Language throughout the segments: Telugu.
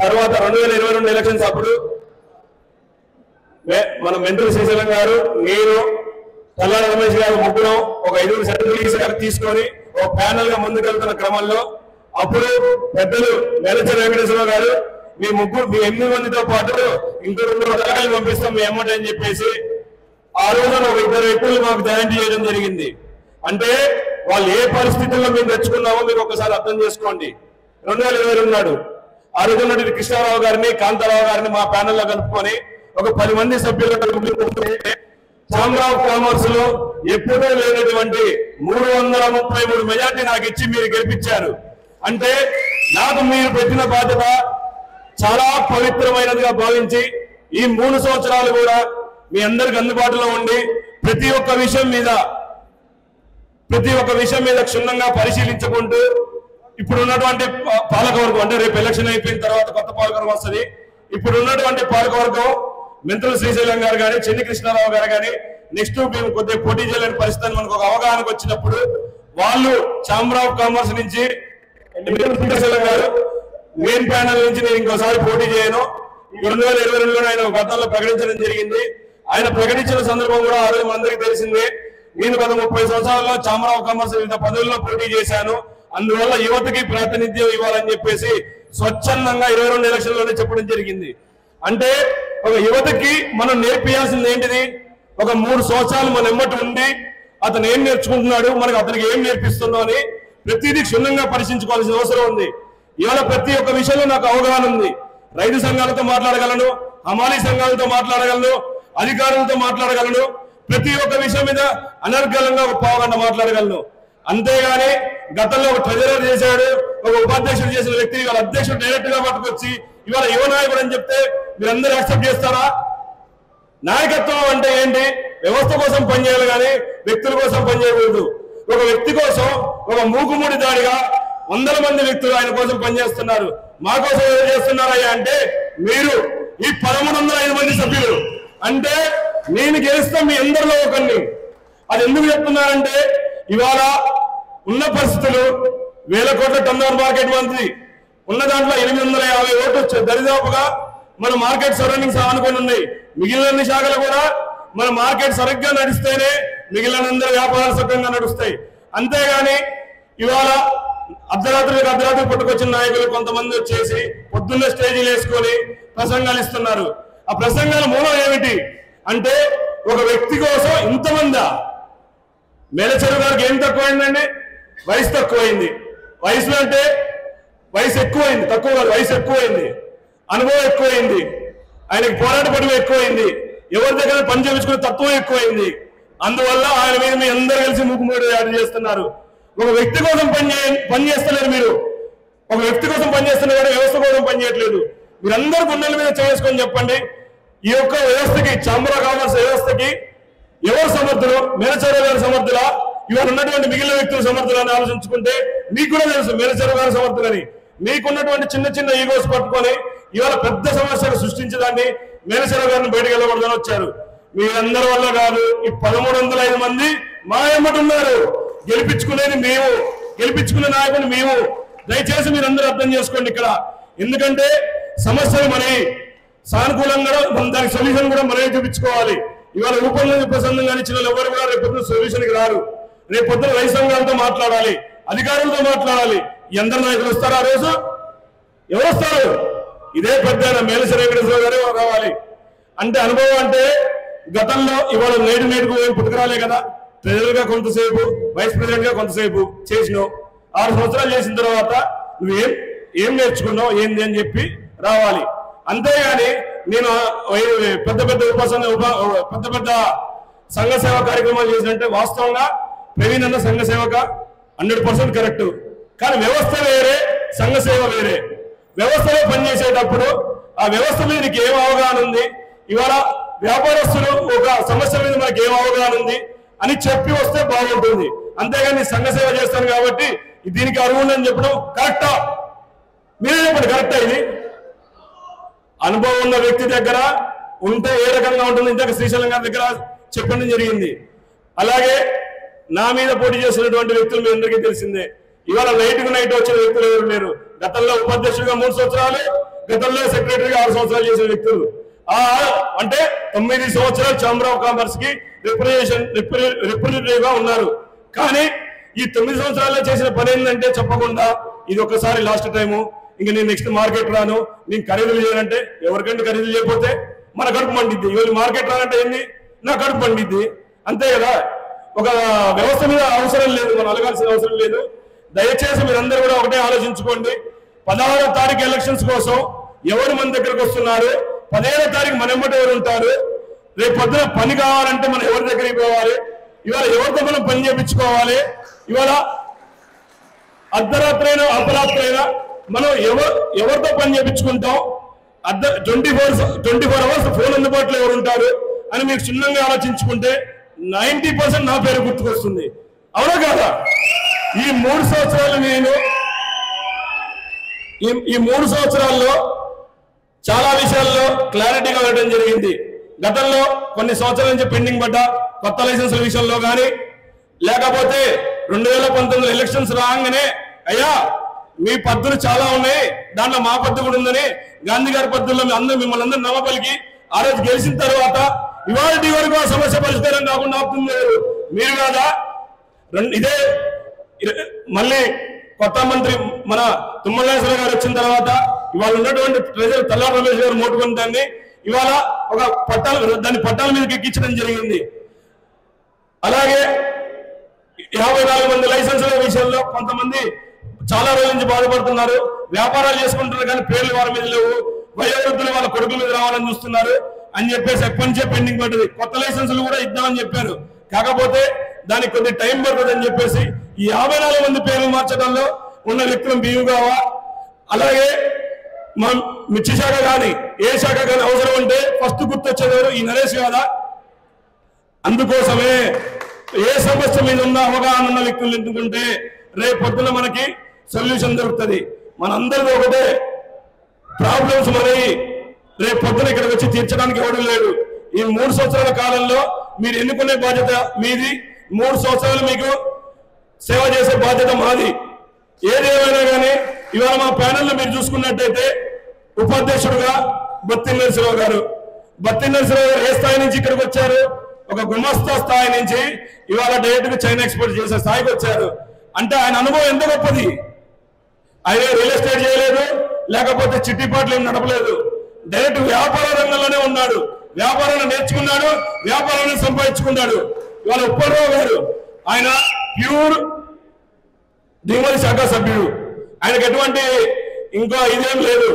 తర్వాత 2022 ఎలక్షన్స్ అప్పుడు మన మెంటల్ శ్రీశైలం గారు, నేను, తల్లాడ రమేష్ గారు ముగ్గురం ఒక 5 సెంట్రల్ గారు తీసుకొని ఒక ప్యానల్ గా ముందుకెళ్తున్న క్రమంలో అప్పుడు పెద్దలు మేలచెరు వెంకటేశ్వరరావు గారు మీ 8 మందితో పాటు ఇంకో 2 రకాలు పంపిస్తాం మీ ఎమ్మటి అని చెప్పేసి ఆ రోజున ఒక 2 వ్యక్తులు మాకు జాయిన్ చేయడం జరిగింది. అంటే వాళ్ళు ఏ పరిస్థితుల్లో మేము తెచ్చుకున్నామో మీరు ఒకసారి అర్థం చేసుకోండి. 2022 నాడు ఆ రోజు ఉన్నటువంటి కృష్ణారావు గారిని, కాంతారావు గారిని మా ప్యానెల్ లో కలుపుకొని ఒక 10 మంది సభ్యులు ఛాంబర్ ఆఫ్ కామర్స్ లో ఎప్పుడూ లేనటువంటి 333 మెజార్టీ నాకు ఇచ్చి మీరు గెలిపించారు. అంటే నాకు మీరు పెట్టిన బాధ్యత చాలా పవిత్రమైనదిగా భావించి ఈ 3 సంవత్సరాలు కూడా మీ అందరికి అందుబాటులో ఉండి ప్రతి ఒక్క విషయం మీద క్షుణ్ణంగా పరిశీలించుకుంటూ ఇప్పుడు ఉన్నటువంటి పాలకవర్గం, అంటే రేపు ఎలక్షన్ అయిపోయిన తర్వాత కొత్త పాలకవర్గం వస్తుంది. ఇప్పుడు ఉన్నటువంటి పాలకవర్గం మెంతుల శ్రీశైలం గారు కానీ, చెన్ని కృష్ణారావు గారు కానీ, నెక్స్ట్ మేము కొద్దిగా పోటీ చేయలేని పరిస్థితి మనకు ఒక అవగాహనకు వచ్చినప్పుడు వాళ్ళు ఛాంబర్ ఆఫ్ కామర్స్ నుంచి శ్రీశైలం గారు మెయిన్ ప్యానల్ నుంచి నేను ఇంకోసారి పోటీ చేయను 2022లో ఆయన గతంలో ప్రకటించడం జరిగింది. ఆయన ప్రకటించిన సందర్భం కూడా ఆ రోజు మనందరికీ తెలిసిందే. నేను గత 30 సంవత్సరాల్లో ఛాంబర్ ఆఫ్ కామర్స్ వివిధ పదవుల్లో పోటీ చేశాను, అందువల్ల యువతకి ప్రాతినిధ్యం ఇవ్వాలని చెప్పేసి స్వచ్ఛందంగా 22 ఎలక్షన్లోనే చెప్పడం జరిగింది. అంటే ఒక యువతకి మనం నేర్పియాల్సింది ఏంటిది? ఒక 3 సంవత్సరాలు మన ఎమ్మటి ఉండి అతను ఏం నేర్చుకుంటున్నాడు, మనకు అతనికి ఏం నేర్పిస్తుందో అని ప్రతిదీ క్షుణ్ణంగా పరిశీలించుకోవాల్సిన అవసరం ఉంది. ఇవాళ ప్రతి ఒక్క విషయంలో నాకు అవగాహన ఉంది. రైతు సంఘాలతో మాట్లాడగలను, హమాలీ సంఘాలతో మాట్లాడగలను, అధికారులతో మాట్లాడగలను, ప్రతి ఒక్క విషయం మీద అనర్గళంగా ఒక పావుగంట మాట్లాడగలను. అంతేగాని గతంలో ఒక ట్రెజరర్ చేశాడు, ఒక ఉపాధ్యక్షుడు చేసిన వ్యక్తి ఇవాళ అధ్యక్షుడు డైరెక్ట్ గా పట్టుకొచ్చి ఇవాళ యువ నాయకుడు అని చెప్తే మీరందరూ యాక్సెప్ట్ చేస్తారా? నాయకత్వం అంటే ఏంటి? వ్యవస్థ కోసం పనిచేయాలి కానీ వ్యక్తుల కోసం పనిచేయకూడదు. ఒక వ్యక్తి కోసం ఒక మూకుముడి దాడిగా 100 మంది వ్యక్తులు ఆయన కోసం పనిచేస్తున్నారు. మా కోసం ఏం చేస్తున్నారయ్యా అంటే మీరు ఈ 1305 మంది సభ్యులు అంటే నేను గెలిస్తే మీ అందరిలో ఒకరిని. అది ఎందుకు చెప్తున్నారంటే ఇవాళ ఉన్న పరిస్థితులు 1000 కోట్ల టర్నోవర్ మార్కెట్ మంత్రి ఉన్న దాంట్లో 850 ఓట్లు దరిదాపుగా మన మార్కెట్ సరౌండింగ్స్ ఆనుకొని ఉన్నాయి. మిగిలిన శాఖలు కూడా మన మార్కెట్ సరిగ్గా నడిస్తేనే మిగిలిన వ్యాపారాలు సక్రంగా నడుస్తాయి. అంతేగాని ఇవాళ అర్ధరాత్రి పట్టుకొచ్చిన నాయకులు కొంతమంది వచ్చేసి పొద్దున్న స్టేజీలు వేసుకొని ప్రసంగాలు ఇస్తున్నారు. ఆ ప్రసంగాల మూలం ఏమిటి అంటే ఒక వ్యక్తి కోసం ఇంతమంది. మేలచెరు గారికి ఏం తక్కువైందండి? వయసు తక్కువైంది. వయసులో అంటే వయసు ఎక్కువైంది, తక్కువ కాదు, వయసు ఎక్కువైంది, అనుభవం ఎక్కువైంది, ఆయనకి పోరాట పడివ ఎక్కువైంది, ఎవరి దగ్గర పని చేయించుకునే తత్వం ఎక్కువైంది. అందువల్ల ఆయన మీద మీ అందరూ కలిసి మూకుముడి యాడ్ చేస్తున్నారు. ఒక వ్యక్తి కోసం పని చేస్తలేరు మీరు. ఒక వ్యక్తి కోసం పనిచేస్తున్నారు, వ్యవస్థ కోసం పనిచేయట్లేదు. మీరందరూ గుండెల మీద చేసుకొని చెప్పండి, ఈ యొక్క వ్యవస్థకి, ఛాంబర్ ఆఫ్ కామర్స్ వ్యవస్థకి ఎవరు సమర్థులు? మేలచెరు గారు సమర్థులా? ఇవాళ ఉన్నటువంటి మిగిలిన వ్యక్తులు సమర్థులని ఆలోచించుకుంటే మీకు కూడా తెలుసు మేలచెరు గారు సమర్థులని. మీకున్నటువంటి చిన్న చిన్న ఈగోస్ పట్టుకొని ఇవాళ పెద్ద సమస్యలు సృష్టించడాన్ని మేలచెరు గారిని బయటకు వెళ్ళకూడదని వచ్చారు. మీరందరి వల్ల కాదు. ఈ 1305 మంది మా ఎమ్మటి ఉన్నారు. గెలిపించుకునేది మేము, గెలిపించుకునే నాయకుని మేము. దయచేసి మీరందరూ అర్థం చేసుకోండి ఇక్కడ. ఎందుకంటే సమస్యలు మనవి, సానుకూలంగా దానికి సొల్యూషన్ కూడా మనమే చూపించుకోవాలి. ఇవాళ రూపంలో ప్రసంగం కానీ చిన్న ఎవరు కూడా రేపొద్దున సొల్యూషన్కి రారు. రేపొద్దున రైతు సంఘాలతో మాట్లాడాలి, అధికారులతో మాట్లాడాలి. ఎందరు నాయకులు వస్తారు? ఆ రోజు ఎవరు వస్తారు? ఇదే పెద్ద మేలచెరు వెంకటేశ్వరరావు గారే రావాలి. అంటే అనుభవం అంటే గతంలో ఇవాళ నేడుకు ఏం పుట్టుకురాలే కదా. ట్రెజరర్ గా కొంతసేపు, వైస్ ప్రెసిడెంట్ గా కొంతసేపు చేసినావు. 6 సంవత్సరాలు చేసిన తర్వాత నువ్వేం నేర్చుకున్నావు ఏంది అని చెప్పి రావాలి. అంతేగాని నేను పెద్ద పెద్ద సంఘ సేవ కార్యక్రమాలు చేసినట్టే వాస్తవంగా ప్రవీణ్ అన్న సంఘ సేవక 100% కరెక్ట్. కానీ వ్యవస్థ వేరే, సంఘ సేవ వేరే. వ్యవస్థలో పనిచేసేటప్పుడు ఆ వ్యవస్థ మీద నీకు ఏం అవగాహన ఉంది, ఇవాళ వ్యాపారస్తులు ఒక సమస్య మీద మనకి ఏం అవగాహన ఉంది అని చెప్పి వస్తే బాగుంటుంది. అంతేగాని సంఘ సేవ చేస్తాను కాబట్టి దీనికి అర్హుందని చెప్పడం కరెక్టా? మీరే చెప్పండి, కరెక్టా? ఇది అనుభవం ఉన్న వ్యక్తి దగ్గర ఉంటే ఏ రకంగా ఉంటుంది? ఇంతకు శ్రీశైలం గారి దగ్గర చెప్పడం జరిగింది. అలాగే నా మీద పోటీ చేసినటువంటి వ్యక్తులు మీ అందరికీ తెలిసిందే. ఇవాళ నైట్ వచ్చిన వ్యక్తులు ఎవరు లేరు. గతంలో ఉపాధ్యక్షుడిగా 3 సంవత్సరాలు, గతంలో సెక్రటరీగా 6 సంవత్సరాలు చేసిన వ్యక్తులు. అంటే 9 సంవత్సరాలు ఛాంబర్ ఆఫ్ కామర్స్ కి రిప్రజెంటేటివ్ గా ఉన్నారు. కానీ ఈ 9 సంవత్సరాల్లో చేసిన పని ఏంటంటే చెప్పకుండా ఇది ఒక్కసారి లాస్ట్ టైము, ఇంక నేను నెక్స్ట్ మార్కెట్ రాను, నేను ఖరీదులు చేయాలంటే ఎవరికంటే ఖరీదులు చేయకపోతే మన కడుపు మండిద్ది. ఇవాళ మార్కెట్ రానంటే ఏంది, నా కడుపు మండిద్ది, అంతే కదా. ఒక వ్యవస్థ మీద అవసరం లేదు, మనం అలగాల్సిన అవసరం లేదు. దయచేసి మీరందరూ కూడా ఒకటే ఆలోచించుకోండి. 16వ తారీఖు ఎలక్షన్స్ కోసం ఎవరు మన దగ్గరకు వస్తున్నారు, 15వ తారీఖు మన వెంబడి ఎవరు ఉంటారు, రేపు పొద్దున పని కావాలంటే మనం ఎవరి దగ్గరికి పోవాలి, ఇవాళ ఎవరితో మనం పని చేయించుకోవాలి, ఇవాళ అర్ధరాత్రి అయినా అపరాత్రి అయినా మనం ఎవరితో పని చేయించుకుంటాం, 24 అవర్స్ ఫోన్ అందుబాటులో ఎవరు ఉంటారు అని మీరు క్షుణ్ణంగా ఆలోచించుకుంటే 90% నా పేరు గుర్తుకొస్తుంది. అవునా కాదా? ఈ 3 సంవత్సరాలు నేను ఈ 3 సంవత్సరాల్లో చాలా విషయాల్లో క్లారిటీగా వెళ్ళడం జరిగింది. గతంలో కొన్ని సంవత్సరాల నుంచి పెండింగ్ పడ్డ కొత్త లైసెన్సుల విషయంలో కానీ, లేకపోతే 2019 ఎలక్షన్స్ రాగానే అయ్యా మీ పద్ధతులు చాలా ఉన్నాయి, దాంట్లో మా పద్ధతి కూడా ఉందని గాంధీ గారి పద్ధతుల్లో మిమ్మల్ని అందరూ నమ్మపలికి ఆ రోజు గెలిచిన తర్వాత ఇవాళ వరకు ఆ సమస్య పరిష్కారం కాకుండా ఆపుతుంది మీరు కాదా? ఇదే మళ్ళీ కొత్త మంత్రి మన తుమ్మల నాగేశ్వరరావు గారు వచ్చిన తర్వాత ఇవాళ ఉన్నటువంటి ప్రజలు తల్లారి రమేష్ గారు మోటుకుని దాన్ని ఇవాళ ఒక దాన్ని పట్టాల మీదకి ఎక్కించడం జరిగింది. అలాగే 54 మంది లైసెన్సుల విషయంలో కొంతమంది చాలా రోజుల నుంచి బాధపడుతున్నారు, వ్యాపారాలు చేసుకుంటున్నారు కానీ పేర్లు వారి మీద లేవు, వయోవృద్ధులు వాళ్ళ కొడుకుల మీద రావాలని చూస్తున్నారు అని చెప్పేసి ఎప్పటి నుంచే పెండింగ్ పడ్డది. కొత్త లైసెన్సులు కూడా ఇద్దామని చెప్పారు, కాకపోతే దానికి కొద్ది టైం పడుతుందని చెప్పేసి ఈ 54 మంది పేర్లు మార్చడంలో ఉన్న వ్యక్తులు బియ్యం కావా, అలాగే మిర్చి శాఖ కానీ ఏ శాఖ కానీ అవసరం ఉంటే ఫస్ట్ గుర్తొచ్చేవారు ఈ నరేష్ కాదా? అందుకోసమే ఏ సమస్య మీద ఉన్న అవగాహన ఉన్న వ్యక్తులు ఎందుకుంటే రేపు పొద్దున మనకి సొల్యూషన్ దొరుకుతుంది. మనందరిది ఒకటే ప్రాబ్లమ్స్, మరి రేపు పొద్దున ఇక్కడికి వచ్చి తీర్చడానికి ఎవరు లేడు. ఈ 3 సంవత్సరాల కాలంలో మీరు ఎన్నుకునే బాధ్యత మీది, 3 సంవత్సరాలు మీకు సేవ చేసే బాధ్యత మాది. ఏదేమైనా కానీ ఇవాళ మా ప్యానెల్లో మీరు చూసుకున్నట్టయితే ఉపాధ్యక్షుడుగా బత్తిన నరసింహరావు గారు, ఏ స్థాయి నుంచి ఇక్కడికి వచ్చారు? ఒక గుమస్తా స్థాయి నుంచి ఇవాళ డైరెక్ట్ చైనా ఎక్స్పోర్ట్ చేసే స్థాయికి వచ్చారు. అంటే ఆయన అనుభవం ఎంత గొప్పది. ఆయన రియల్ ఎస్టేట్ చేయలేదు, లేకపోతే చిట్టిపాట్లు ఏం నడపలేదు, డైరెక్ట్ వ్యాపార రంగంలోనే ఉన్నాడు, వ్యాపారాన్ని నేర్చుకున్నాడు, వ్యాపారాన్ని సంపాదించుకున్నాడు. ఇవాళ ఉప్పలరావు గారు ఆయన ప్యూర్ దిగుమతి శాఖ సభ్యుడు, ఆయనకు ఎటువంటి ఇంకా ఇదేం లేదు.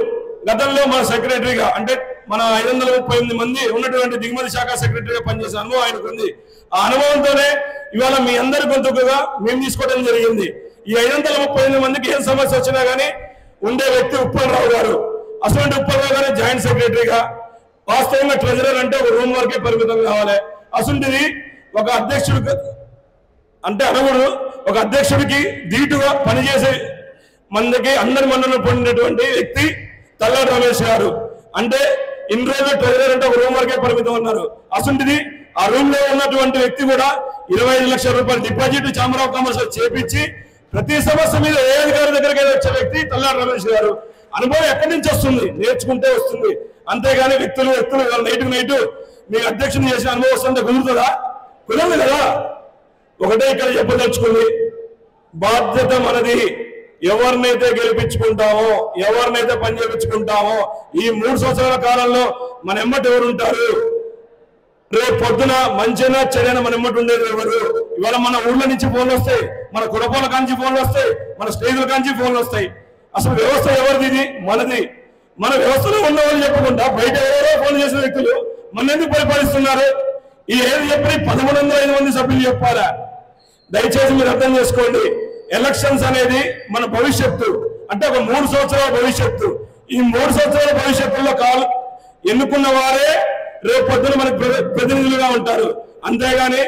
గతంలో మన సెక్రటరీగా అంటే మన 538 మంది ఉన్నటువంటి దిగుమతి శాఖ సెక్రటరీగా పనిచేసే అనుభవం ఆయనకు ఉంది. ఆ అనుభవంతోనే ఇవాళ మీ అందరి గొంతుకుగా మేము తీసుకోవడం జరిగింది. ఈ 538 మందికి ఏం సమస్య వచ్చినా కానీ ఉండే వ్యక్తి ఉప్పలరావు గారు. అసలు ఉప్పలరావు గారు జాయింట్ సెక్రటరీగా, వాస్తవంగా ట్రెజరర్ అంటే ఒక రూమ్ వరకే పరిమితం కావాలి. అసలుంటిది ఒక అధ్యక్షుడు అంటే అనగుడు, ఒక అధ్యక్షుడికి ధీటుగా పనిచేసే మందికి అందరి మన్ననలు పొందినటువంటి వ్యక్తి తల్లారి రమేష్ గారు. అంటే ఇన్ని రోజులు ట్రెజరర్ అంటే ఒక రూమ్ వరకే పరిమితం ఉన్నారు. అసలుంటిది ఆ రూమ్ లో ఉన్నటువంటి వ్యక్తి కూడా 25 లక్షల రూపాయలు డిపాజిట్ ఛాంబర్ ఆఫ్ కామర్స్ చేపించి ప్రతి సమస్య మీద ఏ అధికారి దగ్గరికి వచ్చే వ్యక్తి తల్లారి రమేష్ గారు. అనుభవం ఎక్కడి నుంచి వస్తుంది? నేర్చుకుంటే వస్తుంది. అంతేగాని వ్యక్తులు నైట్ మీ అధ్యక్షుని చేసిన అనుభవం వస్తుంటే కుదురుతుందా? కుదరదు కదా. ఒకటే ఇక్కడ చెప్పదలుచుకుంది, బాధ్యత మనది. ఎవరినైతే గెలిపించుకుంటామో, ఎవరినైతే పని చేయించుకుంటామో ఈ 3 సంవత్సరాల కాలంలో మన ఎమ్మటి ఎవరు ఉంటారు? రేపు పొద్దున మంచిగా చెడైనా మన ఎమ్మటి ఉండేది ఎవరు? ఇవాళ మన ఊళ్ళ నుంచి ఫోన్లు వస్తాయి, మన కుడపల కాంచి ఫోన్లు వస్తాయి, మన స్టేజ్ల కాంచి ఫోన్లు వస్తాయి. అసలు వ్యవస్థ ఎవరిది? ఇది మనది. మన వ్యవస్థలో ఉన్న వాళ్ళు చెప్పకుండా బయట ఎవరో ఫోన్ చేసిన వ్యక్తులు మన ఎందుకు పరిపాలిస్తున్నారు? ఈ ఏది చెప్పి 1105 మంది సభ్యులు చెప్పాలా? దయచేసి మీరు అర్థం చేసుకోండి. ఎలక్షన్స్ అనేది మన భవిష్యత్తు, అంటే ఒక 3 సంవత్సరాల భవిష్యత్తు. ఈ 3 సంవత్సరాల భవిష్యత్తులో ఎన్నుకున్న వారే రేపు పొద్దున మనకు ప్రతినిధులుగా ఉంటారు. అంతేగాని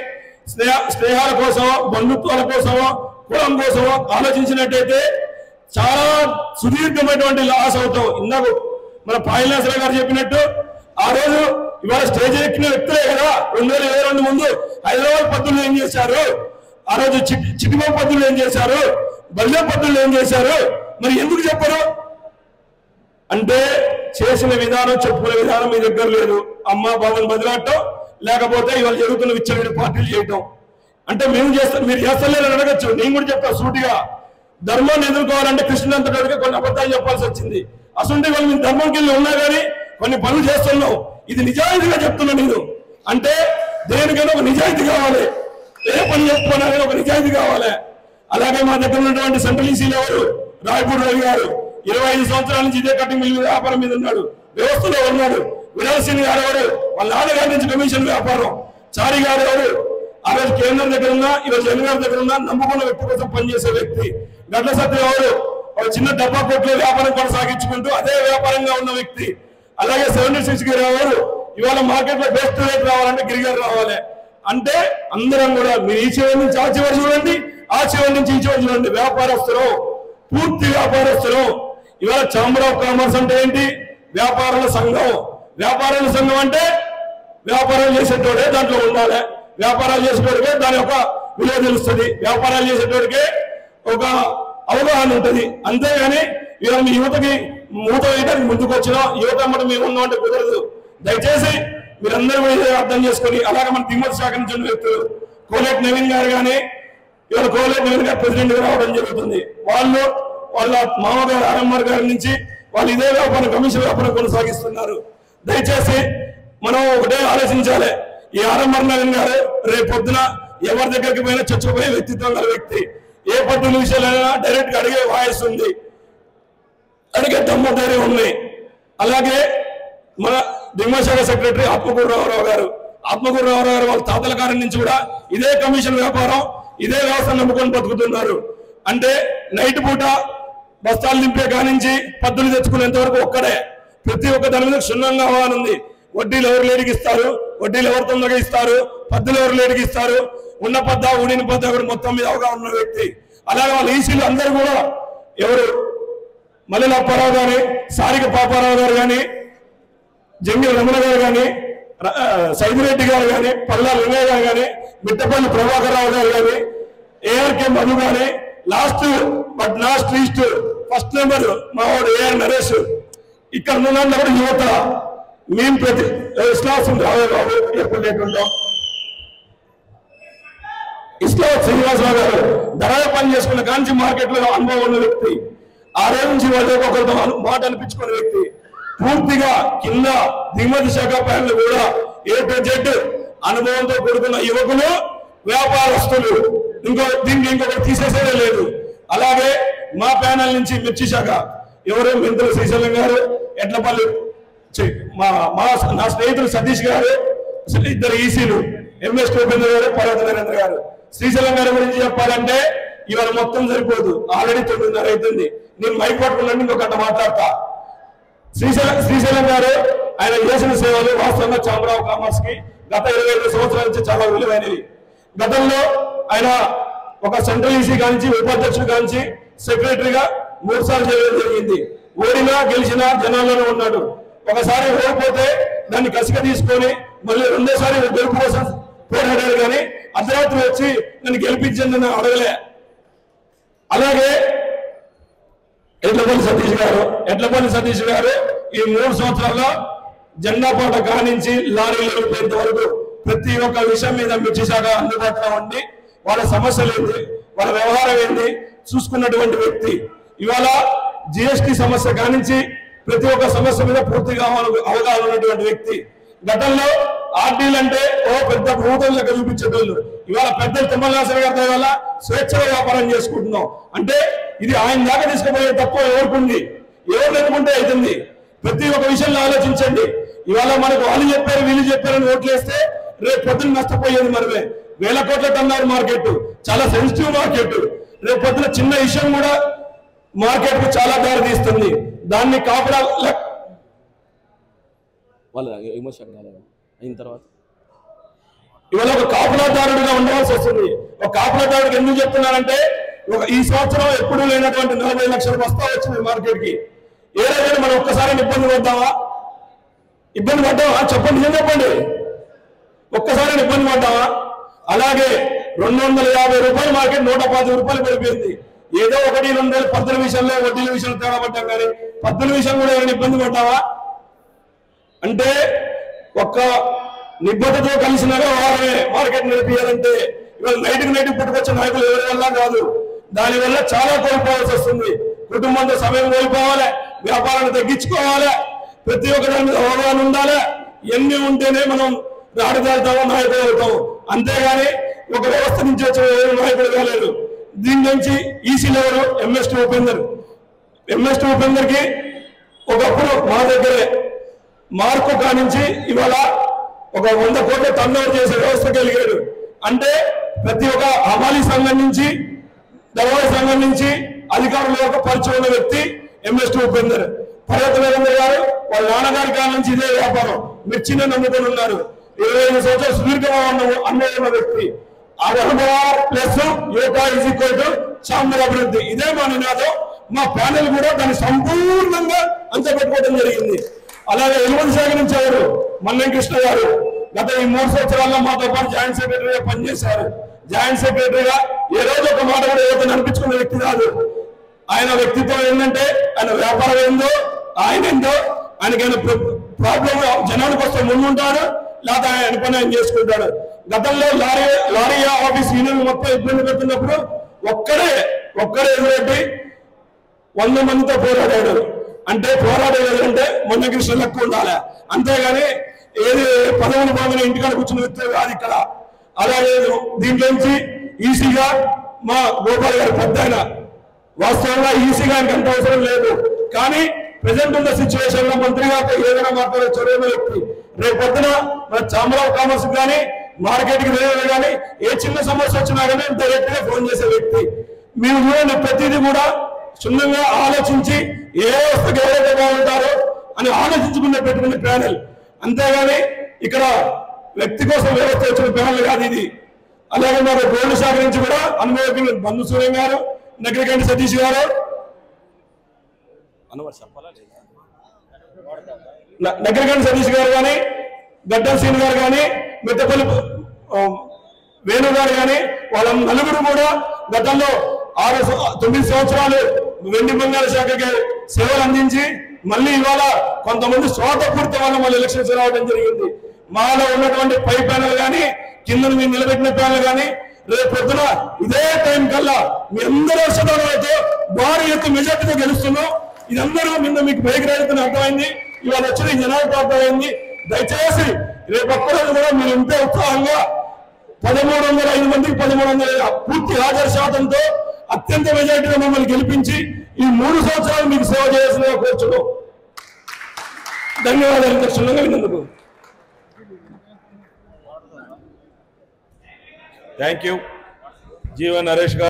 స్నేహాల కోసమో, బంధుత్వాల కోసమో, కులం కోసమో ఆలోచించినట్టయితే చాలా సుదీర్ఘమైనటువంటి లాస్ అవుతాం. ఇందాక మన పాయలనాథరావు గారు చెప్పినట్టు ఆ రోజు ఇవాళ స్టేజ్ ఎక్కిన వ్యక్తులే కదా 2022 ముందు హైదరాబాద్ పద్ధతులు ఏం చేశారు, ఆ రోజు చిటిమ పద్ధతులు ఏం చేశారు, బల్యం పద్ధతులు ఏం చేశారు, మరి ఎందుకు చెప్పరు? అంటే చేసిన విధానం చెప్పుకునే విధానం మీ దగ్గర లేదు. అమ్మ బాబుని బదిలాడటం, లేకపోతే ఇవాళ జరుగుతున్న విచ్చలవిడి పార్టీలు చేయటం. అంటే మేము చేస్తాం, మీరు చేస్తలేరని అడగచ్చు. నేను కూడా చెప్తా సూటిగా, ధర్మాన్ని ఎదుర్కోవాలంటే కృష్ణుడంతటికి కొన్ని అబద్ధాలు చెప్పాల్సి వచ్చింది. అసలు వాళ్ళు మేము ధర్మంకి వెళ్ళి ఉన్నా కానీ కొన్ని పనులు చేస్తున్నాం. ఇది నిజాయితీగా చెప్తున్నా నేను. అంటే దేనికైనా ఒక నిజాయితీ కావాలి, ఏ పని చెప్పుకున్నా కానీ ఒక నిజాయితీ కావాలి. అలాగే మా దగ్గర ఉన్నటువంటి సెంట్రల్ ఈసీలు ఎవరు, రాయపూడి రవి గారు 25 సంవత్సరాల నుంచి ఇదే కటింగ్ మిల్ వ్యాపారం మీద ఉన్నాడు, వ్యవస్థలో ఉన్నాడు. వినోద్ సింగ్ గారు ఎవరు, వాళ్ళ నాన్నగారి నుంచి కమిషన్ వ్యాపారం. చారి గారు ఎవరు, ఆ రోజు కేంద్రం దగ్గర ఉన్నా ఈరోజు జగన్ గారి దగ్గర ఉన్నా నమ్ముకున్న వ్యక్తి కోసం పనిచేసే వ్యక్తి. గడ్ల సత్యం ఎవరు, ఒక చిన్న డబ్బా కొట్లో వ్యాపారం కొనసాగించుకుంటూ అదే వ్యాపారంగా ఉన్న వ్యక్తి. అలాగే 76 గారు ఎవరు, ఇవాళ మార్కెట్ లో బెస్ట్ రేట్ రావాలంటే గిరిగారు రావాలి. అంటే అందరం కూడా మీరు ఈ చివరి నుంచి ఆ చివరి చూడండి, ఆ చివరి నుంచి ఈ చివరి చూడండి, వ్యాపారస్తులు, పూర్తి వ్యాపారస్తులు. ఇవాళ ఛాంబర్ ఆఫ్ కామర్స్ అంటే ఏంటి, వ్యాపారుల సంఘం. వ్యాపారుల సంఘం అంటే వ్యాపారాలు చేసేటోడే దాంట్లో ఉండాలి, వ్యాపారాలు చేసేటోడికే దాని యొక్క విలువ తెలుస్తుంది, వ్యాపారాలు చేసేటోడికే ఒక అవగాహన ఉంటుంది. అంతేగాని ఇవాళ మీ యువతకి మూత వేయడానికి ముందుకు వచ్చిన యువత అమ్మటం మేము ఉన్నాం అంటే కుదరదు. దయచేసి మీరందరూ కూడా అర్థం చేసుకొని, అలాగే మన దిగుమతి శాఖ నుంచి ఉన్న వ్యక్తులు కోలేటి నవీన్ గారు కానీ, ఇవాళ కోలేటి నవీన్ గారు ప్రెసిడెంట్ గా రావడం జరుగుతుంది. వాళ్ళు వాళ్ళ మామగారు ఆర్ఎంఆర్ గారి నుంచి వాళ్ళు ఇదే వ్యాపారం, కమిషన్ వ్యాపారం కొనసాగిస్తున్నారు. దయచేసి మనం ఒకటే ఆలోచించాలి, ఈ ఆర్ఎంఆర్ నవీన్ గారు రేపు పొద్దున ఎవరి దగ్గరికి పోయినా చచ్చిపోయే వ్యక్తిత్వం గల వ్యక్తి. ఏ పట్టుల విషయాలైనా డైరెక్ట్ గా అడిగే వాయిస్ ఉంది, అడిగే దమ్ము ధైర్యం ఉంది. అలాగే మన దిగుమతి శాఖ సెక్రటరీ ఆత్మకూరు రామారావు గారు వాళ్ళ తాతల కాలం నుంచి కూడా ఇదే కమిషన్ వ్యాపారం, ఇదే వ్యవస్థ నమ్ముకొని బతుకుతున్నారు. అంటే నైట్ పూట బస్తాలు దింపే కానించి పద్దులు తెచ్చుకునేంత వరకు ఒక్కడే. ప్రతి ఒక్క దాని మీద క్షుణ్ణంగా అవగాహన ఉంది. వడ్డీలు ఎవరు లేడికి ఇస్తారు, వడ్డీలు ఎవరు తొందరగా ఇస్తారు, పద్దులు ఎవరు లేడికి ఇస్తారు, ఉన్న పద్ద ఊడిన పద్ద కూడా మొత్తం మీద అవగాహన ఉన్న వ్యక్తి. అలాగే వాళ్ళ ఈసీలు అందరూ కూడా ఎవరు, మల్లెల అప్పారావు గాని, సారిక పాపారావు గారు కానీ, జంగిల రమణ గారు కానీ, సైదిరెడ్డి గారు కానీ, పల్లా లింగయ్య గారు కానీ, మిట్టపల్లి ప్రభాకర్ రావు గారు కానీ, ఏఆర్కే మధు కానీ, last but not least first number మా వాడు ఏఆర్ నరేష్. ఇక్కడ ఉన్న కూడా యువత మేము ప్రతి ఇస్లాం రావే బాబు ఎప్పుడు లేకుండా ఇస్లాం శ్రీనివాసరావు గారు ధరలో పని చేసుకున్న కాంచి మార్కెట్ లో అనుభవం ఉన్న వ్యక్తి. ఆ రోజు నుంచి వాళ్ళు ఒకరితో మాట అనిపించుకునే వ్యక్తి. పూర్తిగా కింద దిగుమతి శాఖ ప్యానల్ కూడా ఏ టు జెడ్ అనుభవంతో కూడుకున్న యువకులు, వ్యాపారస్తులు. దీనికి ఇంకొకటి తీసేసేదే లేదు. అలాగే మా ప్యానల్ నుంచి మిర్చి శాఖ ఎవరు, మెంతుల శ్రీశైలం గారు, ఎడ్లపల్లి నా స్నేహితులు సతీష్ గారు, ఇద్దరు ఈసీలు ఎంఎస్ ఉపేంద్ర గారు, పర్వత నరేంద్ర గారు. శ్రీశైలం గారి గురించి చెప్పాలంటే ఇవాళ మొత్తం సరిపోదు, ఆల్రెడీ 9:30 అవుతుంది. నేను మైక్ పట్టుకున్నాను, ఇంకొక గంట మాట్లాడతా. శ్రీశైలం గారు ఆయన చేసిన సేవలు వాస్తవంగా ఛాంబర్ ఆఫ్ కామర్స్ కి గత 25 సంవత్సరాల నుంచి చాలా విలువైనవి. గతంలో ఆయన ఒక సెంట్రల్ ఈసీ కానించి, ఉపాధ్యక్షుడు కానించి, సెక్రటరీగా 3 సార్లు చేయడం జరిగింది. ఓడినా గెలిచినా జనాల్లోనే ఉన్నాడు. ఒకసారి ఓడిపోతే దాన్ని కసిగా తీసుకొని మళ్ళీ రెండోసారి గెలుపు కోసం పోరాడారు. కానీ అర్ధరాత్రి వచ్చి నన్ను గెలిపించండి అని అడగలే. అలాగే ఎడ్లపల్లి సతీష్ గారు ఈ 3 సంవత్సరాల్లో జెండా పాట కానించి లారీలు వెళ్ళేంత వరకు ప్రతి ఒక్క విషయం మీద మిర్చి శాఖ అందుబాటులో ఉండి వాళ్ళ సమస్యలు ఏంటి, వాళ్ళ వ్యవహారం ఏంటి చూసుకున్నటువంటి వ్యక్తి. ఇవాళ జిఎస్టీ సమస్య కానించి ప్రతి ఒక్క సమస్య మీద పూర్తిగా అవగాహన ఉన్నటువంటి వ్యక్తి. గతంలో ఆర్డీలు అంటే పెద్ద ప్రభుత్వం లెక్క చూపించేటోళ్ళు. ఇవాళ పెద్దలు తిమ్మలాసరి గారి వల్ల స్వేచ్ఛగా వ్యాపారం చేసుకుంటున్నాం. అంటే ఇది ఆయన దాకా తీసుకుపోయే తక్కువ ఎవరికి, ఎవరు అనుకుంటే అవుతుంది. ప్రతి ఒక్క విషయంలో ఆలోచించండి. ఇవాళ మనకు వాళ్ళు చెప్పారు వీళ్ళు చెప్పారని ఓట్లేస్తే రేపు పొద్దున నష్టపోయేది మనమే. 1000 కోట్ల టర్నోవర్ మార్కెట్, చాలా సెన్సిటివ్ మార్కెట్. రేపు పొద్దున చిన్న విషయం కూడా మార్కెట్ కు చాలా దారి తీస్తుంది. దాన్ని కాపలా అయిన తర్వాత ఇవాళ ఒక కాపులాదారుడిగా ఉండవలసి వస్తుంది. ఒక కాపులాదారుడికి ఎందుకు చెప్తున్నానంటే, ఈ సంవత్సరం ఎప్పుడు లేనటువంటి 40 లక్షల బస్తా వచ్చింది మార్కెట్ కి. ఏ రోజైనా మనం ఒక్కసారి ఇబ్బంది పడ్డామా? చెప్పండి, ఏం చెప్పండి, ఒక్కసారి ఇబ్బంది పడ్డామా? అలాగే 250 రూపాయల మార్కెట్ 110 రూపాయలు పడిపోయింది. ఏదో 1-2 పద్దుల విషయంలో వడ్డీల విషయంలో తేడా పడ్డాం. కానీ పద్దుల విషయం కూడా ఏమైనా ఇబ్బంది పడ్డావా? అంటే ఒక్క నిబద్ధతతో కలిసిన వారే మార్కెట్ నడిపించాలంటే ఇవాళ నైట్కి పుట్టుకొచ్చే నాయకులు ఎవరి వల్ల కాదు. దానివల్ల చాలా కోల్పోవాల్సి వస్తుంది. కుటుంబంతో సమయం కోల్పోవాలి, వ్యాపారాన్ని తగ్గించుకోవాలి, ప్రతి ఒక్క దాని మీద అవగాహన ఉండాలి. ఎన్ని ఉంటేనే మనం రాడిదాల్తామో నాయకులు అవుతాము. అంతేగాని ఒక వ్యవస్థ నుంచి వచ్చే నాయకులు కాలేదు. దీని నుంచి ఈసీ లెవెల్ ఎంఎస్టీ ఉపేందర్కి ఒకప్పుడు మా దగ్గరే మార్కు కానించి ఇవాళ ఒక 100 కోట్ల టర్నోవర్ చేసే వ్యవస్థ కలిగాడు. అంటే ప్రతి ఒక్క హమాలీ సంఘం నుంచి దళారీ సంఘం నుంచి అధికారుల యొక్క పరిచయం ఉన్న వ్యక్తి ఎంఎస్టీ ఉపేందర్. పర్వత వీరేంద్ర గారు వాళ్ళ నాన్నగారి కాలం నుంచి ఇదే వ్యాపారం మిర్చిని నమ్ముకొని ఉన్నారు. 25 సంవత్సరాలు సుదీర్ఘంగా ఉన్న వ్యక్తి. ఆ అనుభవం plus yoga is equal to సామ్య అభివృద్ధి. ఇదే మా నినాదం. మా ప్యానెల్ కూడా దాన్ని సంపూర్ణంగా అంచపెట్టుకోవడం జరిగింది. అలాగే ఎలుగుంటి శాఖ నుంచి ఎవరు మల్లం కృష్ణ గారు గత ఈ 3 సంవత్సరాల్లో మాతో పాటు జాయింట్ సెక్రటరీగా పనిచేశారు. జాయింట్ సెక్రటరీగా ఏ రోజు ఒక మాట కూడా ఏదైనా అనిపించుకున్న వ్యక్తి కాదు. ఆయన వ్యక్తిత్వం ఏంటంటే ఆయన వ్యాపారం ఏందో ఆయన ఏందో ఆయనకైనా ప్రాబ్లం జనానికి వస్తే ముందుంటాడు, లేకపోతే ఆయన పని ఆయన చేసుకుంటాడు. గతంలో లారీ ఆఫీస్ యూనియన్ మొత్తం ఇబ్బంది పెడుతున్నప్పుడు ఒక్కడే ఎదురెట్టి 100 మందితో పోరాడాడు. అంటే పోరాడేది అంటే మొన్నకృష్ణ లెక్క ఉండాలి. అంతేగాని ఏది పదవులు బాగానే ఇంటికాడ కూర్చున్న వ్యక్తి కాదు ఇక్కడ. అలాగే దీంట్లోంచి ఈసీగా మా గోపాల్ గారు పెద్ద ఆయన. వాస్తవంగా ఈసీ గారికి అంత అవసరం లేదు, కానీ ప్రెసెంట్ ఉన్న సిచ్యువేషన్ లో మంత్రిగా ఏదైనా మాట్లాడే చొరవ వ్యక్తి. రేపు పొద్దున మన ఛాంబర్ ఆఫ్ కామర్స్ కానీ మార్కెట్కి రేవే కానీ ఏ చిన్న సమస్య వచ్చినా కానీ డైరెక్ట్ గా ఫోన్ చేసే వ్యక్తి. మీరు చూడండి ప్రతిదీ కూడా క్షుణ్ణంగా ఆలోచించి ఏ వ్యవస్థకు ఎవరైతే బాగుంటారో అని ఆలోచించుకునే పెట్టుకునే ప్యానెల్. అంతేగాని ఇక్కడ వ్యక్తి కోసం వ్యవస్థ వచ్చిన ప్యానెల్ కాదు ఇది. అలాగే మాకు గోల్డ్ శాఖ నుంచి కూడా అనుభవజ్ఞులు బంధు సూర్యం గారు, నగరికంటి సతీష్ గారు, నగరికంటి సతీష్ గారు కానీ, గడ్డం సీన్ గారు కానీ, మెట్టపల్లి వేణు గారు కానీ వాళ్ళ నలుగురు కూడా గతంలో 9 సంవత్సరాలు వెండి బంగారు శాఖకి సేవలు అందించి మళ్ళీ ఇవాళ కొంతమంది స్వార్థపూరిత వల్ల మళ్ళీ ఎలక్షన్స్ రావడం జరిగింది. మాలో ఉన్నటువంటి పై ప్యానల్ కానీ కింద మీరు నిలబెట్టిన ప్యానల్ కానీ రేపు పొద్దున ఇదే టైం కల్లా మీ అందరూ శతమానంతో భారీ ఎత్తు మెజార్టీతో గెలుస్తున్నాం. ఇదందరూ నిన్న మీకు బయటకు అర్థమైంది, ఇవాళ వచ్చిన జనాలకు అర్థమైంది. దయచేసి రేపు ఒక్కరోజు కూడా మీరు ఇంతే ఉత్సాహంగా 1305 మందికి 1300 పూర్తి హాజరు శాతంతో అత్యంత మెజార్టీగా మమ్మల్ని గెలిపించి ఈ 3 సంవత్సరాలు మీకు సేవ చేయాల్సిన కోరుచున్నాం. ధన్యవాదాలు క్షుణ్ణంగా విన్నందుకు. థ్యాంక్ యూ జీవన్ నరేష్ గారు.